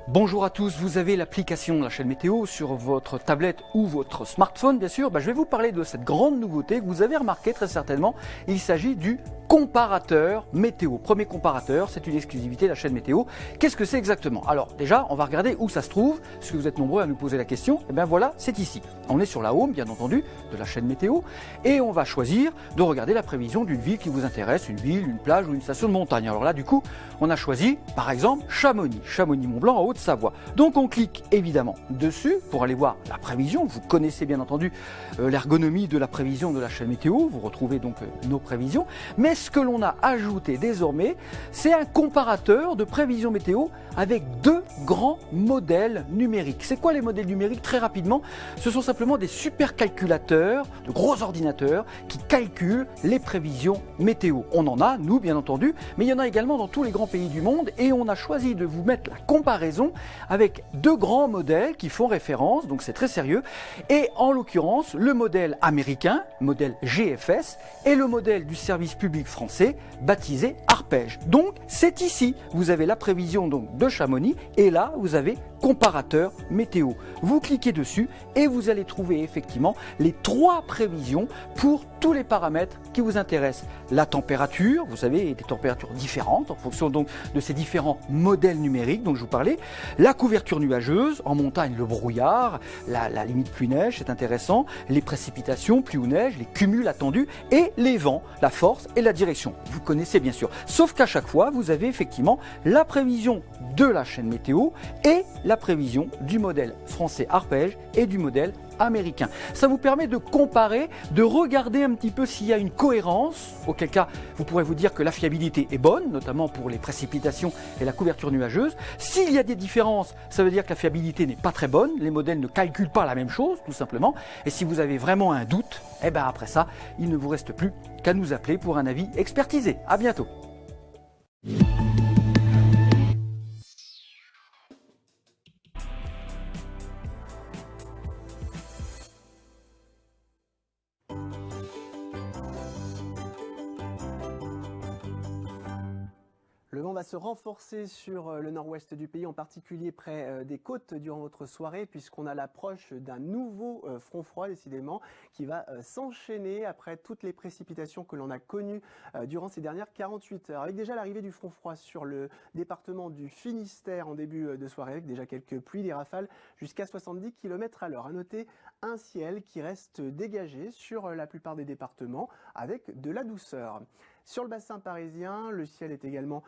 Bonjour à tous, vous avez l'application de la chaîne météo sur votre tablette ou votre smartphone bien sûr. Je vais vous parler de cette grande nouveauté que vous avez remarqué très certainement. Il s'agit du comparateur météo. Premier comparateur, c'est une exclusivité de la chaîne météo. Qu'est-ce que c'est exactement? Alors déjà, on va regarder où ça se trouve, parce que vous êtes nombreux à nous poser la question. Et bien voilà, c'est ici. On est sur la home, bien entendu, de la chaîne météo, et on va choisir de regarder la prévision d'une ville qui vous intéresse, une ville, une plage ou une station de montagne. Alors là, du coup, on a choisi, par exemple, Chamonix, Chamonix-Mont-Blanc en Haute-Savoie. Donc on clique évidemment dessus pour aller voir la prévision. Vous connaissez bien entendu l'ergonomie de la prévision de la chaîne météo. Vous retrouvez donc nos prévisions. Mais ce que l'on a ajouté désormais, c'est un comparateur de prévision météo avec deux grands modèles numériques. C'est quoi les modèles numériques? Très rapidement, ce sont simplement des supercalculateurs, de gros ordinateurs qui calculent les prévisions météo. On en a, nous bien entendu, mais il y en a également dans tous les grands pays du monde et on a choisi de vous mettre la comparaison avec deux grands modèles qui font référence, donc c'est très sérieux, et en l'occurrence le modèle américain, modèle GFS, et le modèle du service public français baptisé Arpège. Donc c'est ici, vous avez la prévision donc de Chamonix et là vous avez comparateur météo. Vous cliquez dessus et vous allez trouver effectivement les trois prévisions pour tous les paramètres qui vous intéressent. La température, vous savez, des températures différentes en fonction donc de ces différents modèles numériques dont je vous parlais. La couverture nuageuse, en montagne le brouillard, la limite pluie-neige, c'est intéressant, les précipitations, pluie ou neige, les cumuls attendus et les vents, la force et la direction. Vous connaissez bien sûr. Sauf qu'à chaque fois, vous avez effectivement la prévision de la chaîne météo et la prévision du modèle français Arpège et du modèle américain. Ça vous permet de comparer, de regarder un petit peu s'il y a une cohérence, auquel cas vous pourrez vous dire que la fiabilité est bonne, notamment pour les précipitations et la couverture nuageuse. S'il y a des différences, ça veut dire que la fiabilité n'est pas très bonne, les modèles ne calculent pas la même chose, tout simplement. Et si vous avez vraiment un doute, après ça, il ne vous reste plus qu'à nous appeler pour un avis expertisé. À bientôt. Le vent va se renforcer sur le nord-ouest du pays, en particulier près des côtes durant votre soirée, puisqu'on a l'approche d'un nouveau front froid, décidément, qui va s'enchaîner après toutes les précipitations que l'on a connues durant ces dernières 48 heures. Avec déjà l'arrivée du front froid sur le département du Finistère en début de soirée, avec déjà quelques pluies, des rafales jusqu'à 70 km/h. À noter un ciel qui reste dégagé sur la plupart des départements, avec de la douceur. Sur le bassin parisien, le ciel est également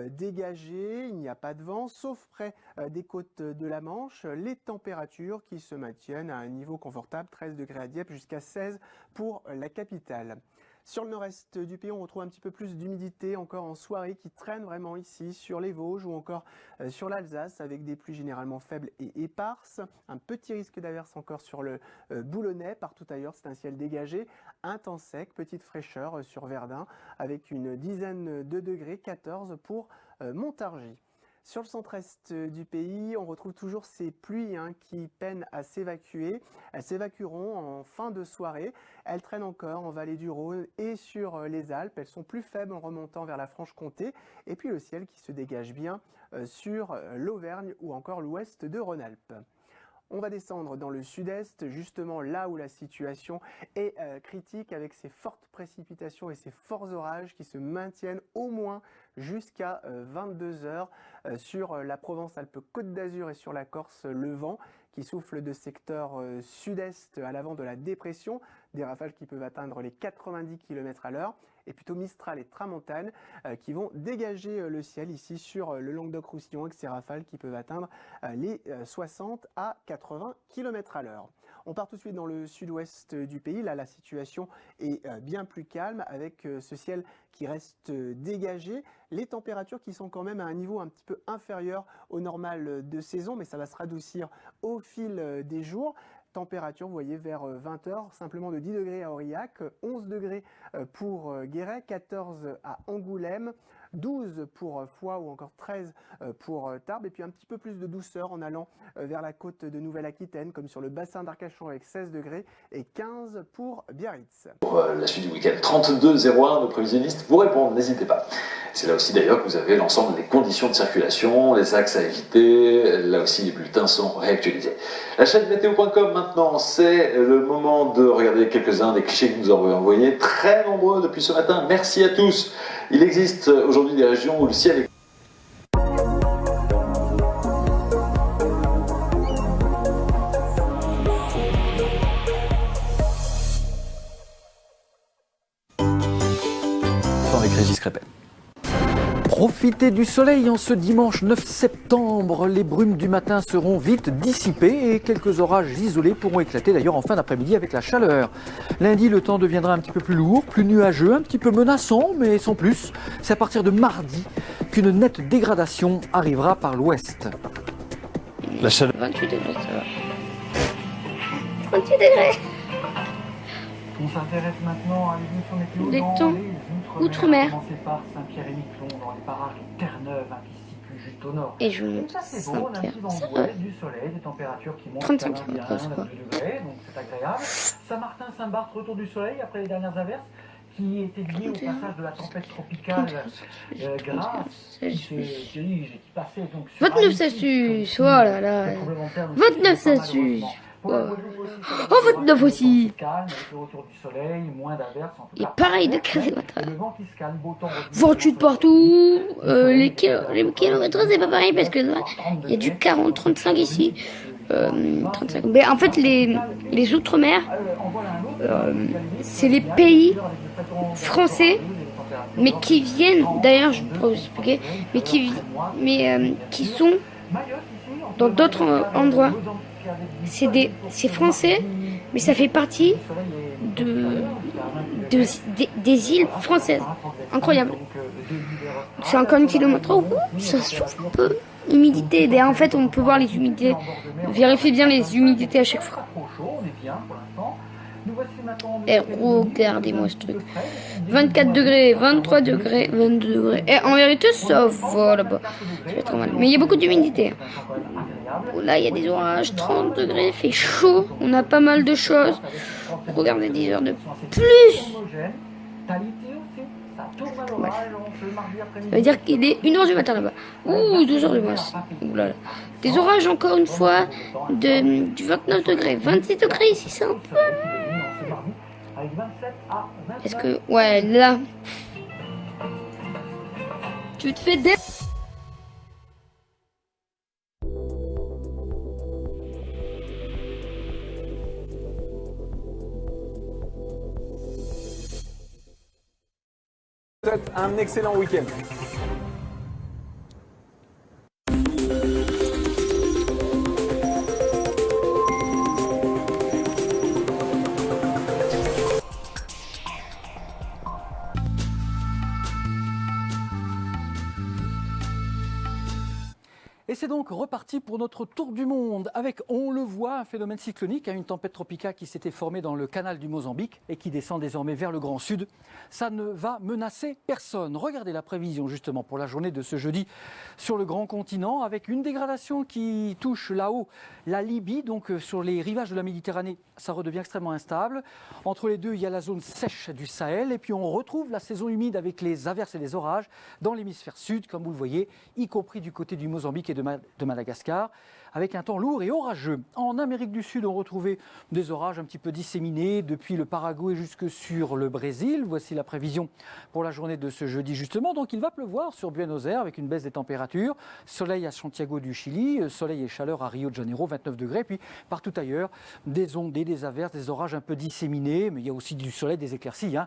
dégagé, il n'y a pas de vent, sauf près des côtes de la Manche. Les températures qui se maintiennent à un niveau confortable, 13 degrés à Dieppe jusqu'à 16 pour la capitale. Sur le nord-est du pays, on retrouve un petit peu plus d'humidité encore en soirée qui traîne vraiment ici sur les Vosges ou encore sur l'Alsace avec des pluies généralement faibles et éparses. Un petit risque d'averse encore sur le Boulonnais. Partout ailleurs, c'est un ciel dégagé, un temps sec, petite fraîcheur sur Verdun avec une dizaine de degrés, 14 pour Montargis. Sur le centre-est du pays, on retrouve toujours ces pluies qui peinent à s'évacuer. Elles s'évacueront en fin de soirée. Elles traînent encore en vallée du Rhône et sur les Alpes. Elles sont plus faibles en remontant vers la Franche-Comté. Et puis le ciel qui se dégage bien sur l'Auvergne ou encore l'ouest de Rhône-Alpes. On va descendre dans le sud-est, justement là où la situation est critique avec ces fortes précipitations et ces forts orages qui se maintiennent au moins jusqu'à 22 heures sur la Provence-Alpes-Côte d'Azur et sur la Corse, le vent qui souffle de secteur sud-est à l'avant de la dépression, des rafales qui peuvent atteindre les 90 km/h. Et plutôt Mistral et Tramontane qui vont dégager le ciel ici sur le Languedoc-Roussillon avec ces rafales qui peuvent atteindre les 60 à 80 km/h. On part tout de suite dans le sud-ouest du pays. Là, la situation est bien plus calme avec ce ciel qui reste dégagé. Les températures qui sont quand même à un niveau un petit peu inférieur au normal de saison, mais ça va se radoucir au fil des jours. Température, vous voyez, vers 20 h, simplement de 10 degrés à Aurillac, 11 degrés pour Guéret, 14 à Angoulême, 12 pour Foix ou encore 13 pour Tarbes. Et puis un petit peu plus de douceur en allant vers la côte de Nouvelle-Aquitaine, comme sur le bassin d'Arcachon avec 16 degrés et 15 pour Biarritz. Pour la suite du week-end, 32-01, nos prévisionnistes vous répondent, n'hésitez pas. C'est là aussi d'ailleurs que vous avez l'ensemble des conditions de circulation, les axes à éviter, là aussi les bulletins sont réactualisés. La chaîne météo.com maintenant, c'est le moment de regarder quelques-uns des clichés que vous nous avez envoyés, très nombreux depuis ce matin, merci à tous. Il existe aujourd'hui des régions où le ciel est... Avec Régis Crépin. Profitez du soleil en ce dimanche 9 septembre. Les brumes du matin seront vite dissipées et quelques orages isolés pourront éclater d'ailleurs en fin d'après-midi avec la chaleur. Lundi, le temps deviendra un petit peu plus lourd, plus nuageux, un petit peu menaçant, mais sans plus. C'est à partir de mardi qu'une nette dégradation arrivera par l'ouest. La chaleur. 28 degrés, ça va. 28 degrés. On s'intéresse maintenant à l'évolution météo Les dans temps les outre-mer. À commencer par Saint-Pierre-et-Miquelon, dans les parages de Terre-Neuve, qui se situent juste au nord. Et je Et monte ça c'est beau, on a un petit vent Saint-Pierre. d'ouest, du soleil, des températures qui montent 35 jusqu'à km/h, 21, 22 degrés, donc c'est agréable. Saint-Martin, Saint-Barth, retour du soleil après les dernières averses, qui étaient liées au 31, passage de la tempête tropicale Grace, qui passait donc sur 29 Haïti, Celsius, comme oh là là. le tremblement de terre nous 29 touche pas, Celsius. malheureusement. Pour la Guadeloupe aussi, ça va Oh, 29 aussi. calme, avec le retour du soleil, moins d'averses en tout Et cas. pareil de 15 Et le vent qui se calme, beau temps revenu. 28 partout. Les kilomètres, c'est pas pareil parce que là, il y a du 40-35 ici. 35. Mais en fait, les outre-mer, c'est les pays français, mais qui viennent, d'ailleurs, je pourrais vous expliquer, mais qui sont dans d'autres endroits. C'est français, mais ça fait partie des îles françaises. Incroyable. C'est encore 1 kilomètre au bout, ça souffle un peu. Humidité, d'ailleurs, en fait, on peut voir les humidités. Vérifiez bien les humidités à chaque fois. Et regardez-moi ce truc. 24 degrés, 23 degrés, 22 degrés. Et en vérité, ça va là-bas. Ça fait trop mal. Mais il y a beaucoup d'humidité. Oh, là, il y a des orages, 30 degrés, il fait chaud. On a pas mal de choses. Regardez 10 heures de plus. Ouais. Ça veut dire qu'il est 1h du matin là-bas. Ouh, 2h du matin. Ouh là là. Des orages encore une fois du 29 degrés, 26 degrés ici, c'est un peu... Est-ce que... Ouais, là... Tu te fais des... Peut-être un excellent week-end. Et c'est donc reparti pour notre tour du monde avec, on le voit, un phénomène cyclonique, une tempête tropicale qui s'était formée dans le canal du Mozambique et qui descend désormais vers le Grand Sud. Ça ne va menacer personne. Regardez la prévision justement pour la journée de ce jeudi sur le grand continent avec une dégradation qui touche là-haut la Libye, donc sur les rivages de la Méditerranée, ça redevient extrêmement instable. Entre les deux, il y a la zone sèche du Sahel et puis on retrouve la saison humide avec les averses et les orages dans l'hémisphère sud, comme vous le voyez, y compris du côté du Mozambique et de Madagascar, avec un temps lourd et orageux. En Amérique du Sud, on retrouvait des orages un petit peu disséminés depuis le Paraguay jusque sur le Brésil. Voici la prévision pour la journée de ce jeudi justement. Donc il va pleuvoir sur Buenos Aires avec une baisse des températures. Soleil à Santiago du Chili, soleil et chaleur à Rio de Janeiro, 29 degrés. Puis partout ailleurs, des ondées, des averses, des orages un peu disséminés. Mais il y a aussi du soleil, des éclaircies.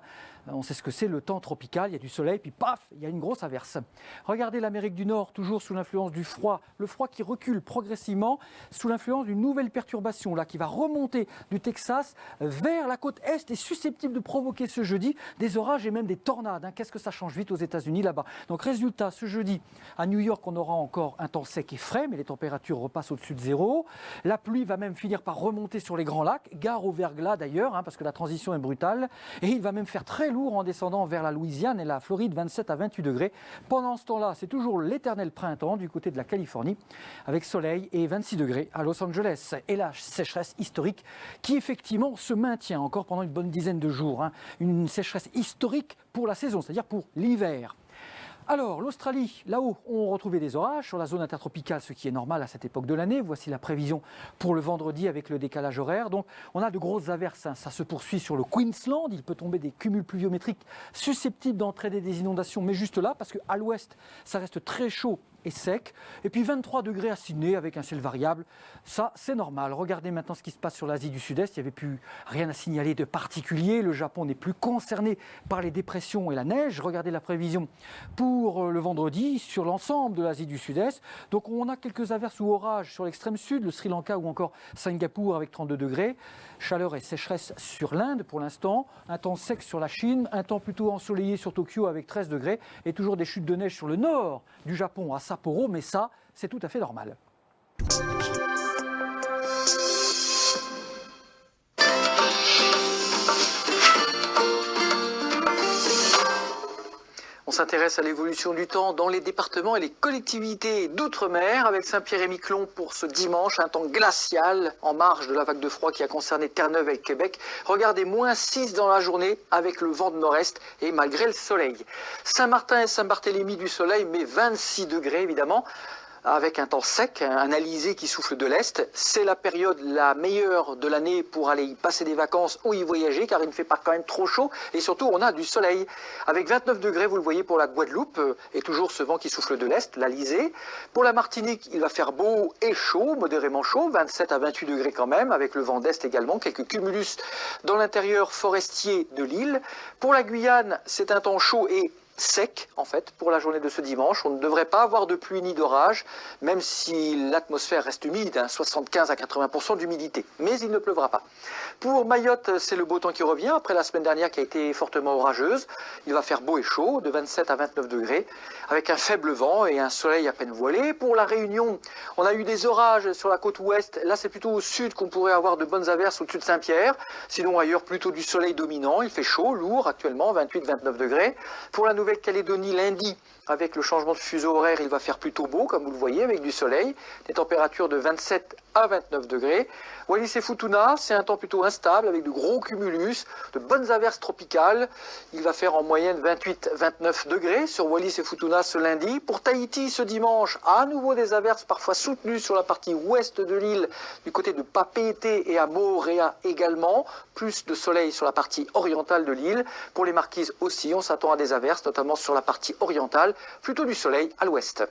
On sait ce que c'est le temps tropical. Il y a du soleil, puis paf, il y a une grosse averse. Regardez l'Amérique du Nord, toujours sous l'influence du froid. le froid qui recule progressivement sous l'influence d'une nouvelle perturbation là, qui va remonter du Texas vers la côte est et susceptible de provoquer ce jeudi des orages et même des tornades. Qu'est-ce que ça change vite aux États-Unis là-bas. Donc résultat, ce jeudi, à New York, on aura encore un temps sec et frais, mais les températures repassent au-dessus de zéro. La pluie va même finir par remonter sur les grands lacs, gare au verglas d'ailleurs, parce que la transition est brutale. Et il va même faire très lourd en descendant vers la Louisiane et la Floride, 27 à 28 degrés. Pendant ce temps-là, c'est toujours l'éternel printemps du côté de la Californie, avec soleil et 26 degrés à Los Angeles. Et la sécheresse historique qui effectivement se maintient encore pendant une bonne dizaine de jours. Une sécheresse historique pour la saison, c'est-à-dire pour l'hiver. Alors, l'Australie, là-haut, on retrouvait des orages sur la zone intertropicale, ce qui est normal à cette époque de l'année. Voici la prévision pour le vendredi avec le décalage horaire. Donc, on a de grosses averses. Ça se poursuit sur le Queensland. Il peut tomber des cumuls pluviométriques susceptibles d'entraîner des inondations, mais juste là, parce qu'à l'ouest, ça reste très chaud et sec. Et puis 23 degrés à Sydney avec un ciel variable. Ça, c'est normal. Regardez maintenant ce qui se passe sur l'Asie du Sud-Est. Il n'y avait plus rien à signaler de particulier. Le Japon n'est plus concerné par les dépressions et la neige. Regardez la prévision pour le vendredi sur l'ensemble de l'Asie du Sud-Est. Donc on a quelques averses ou orages sur l'extrême sud, le Sri Lanka ou encore Singapour avec 32 degrés. Chaleur et sécheresse sur l'Inde pour l'instant. Un temps sec sur la Chine. Un temps plutôt ensoleillé sur Tokyo avec 13 degrés. Et toujours des chutes de neige sur le nord du Japon à Sapporo, mais ça, c'est tout à fait normal. On s'intéresse à l'évolution du temps dans les départements et les collectivités d'outre-mer avec Saint-Pierre-et-Miquelon pour ce dimanche, un temps glacial en marge de la vague de froid qui a concerné Terre-Neuve et Québec. Regardez, -6 dans la journée avec le vent de nord-est et malgré le soleil. Saint-Martin et Saint-Barthélemy du soleil, mais 26 degrés évidemment. Avec un temps sec, un alizé qui souffle de l'Est. C'est la période la meilleure de l'année pour aller y passer des vacances ou y voyager, car il ne fait pas quand même trop chaud. Et surtout, on a du soleil. Avec 29 degrés, vous le voyez pour la Guadeloupe, et toujours ce vent qui souffle de l'Est, l'alizé. Pour la Martinique, il va faire beau et chaud, modérément chaud, 27 à 28 degrés quand même, avec le vent d'Est également, quelques cumulus dans l'intérieur forestier de l'île. Pour la Guyane, c'est un temps chaud et sec en fait pour la journée de ce dimanche. On ne devrait pas avoir de pluie ni d'orage, même si l'atmosphère reste humide, 75 à 80% d'humidité, mais il ne pleuvra pas. Pour Mayotte, c'est le beau temps qui revient après la semaine dernière qui a été fortement orageuse. Il va faire beau et chaud, de 27 à 29 degrés, avec un faible vent et un soleil à peine voilé. Pour la Réunion, on a eu des orages sur la côte ouest. Là, c'est plutôt au sud qu'on pourrait avoir de bonnes averses au-dessus de Saint-Pierre. Sinon, ailleurs, plutôt du soleil dominant. Il fait chaud, lourd actuellement, 28-29 degrés. Pour la Nouvelle-Calédonie, lundi, avec le changement de fuseau horaire, il va faire plutôt beau, comme vous le voyez, avec du soleil. Des températures de 27 à 29 degrés. Wallis et Futuna, c'est un temps plutôt instable, avec de gros cumulus, de bonnes averses tropicales. Il va faire en moyenne 28-29 degrés sur Wallis et Futuna ce lundi. Pour Tahiti, ce dimanche, à nouveau des averses parfois soutenues sur la partie ouest de l'île, du côté de Papeete et à Moorea également. Plus de soleil sur la partie orientale de l'île. Pour les Marquises aussi, on s'attend à des averses, notamment sur la partie orientale, plutôt du soleil à l'ouest.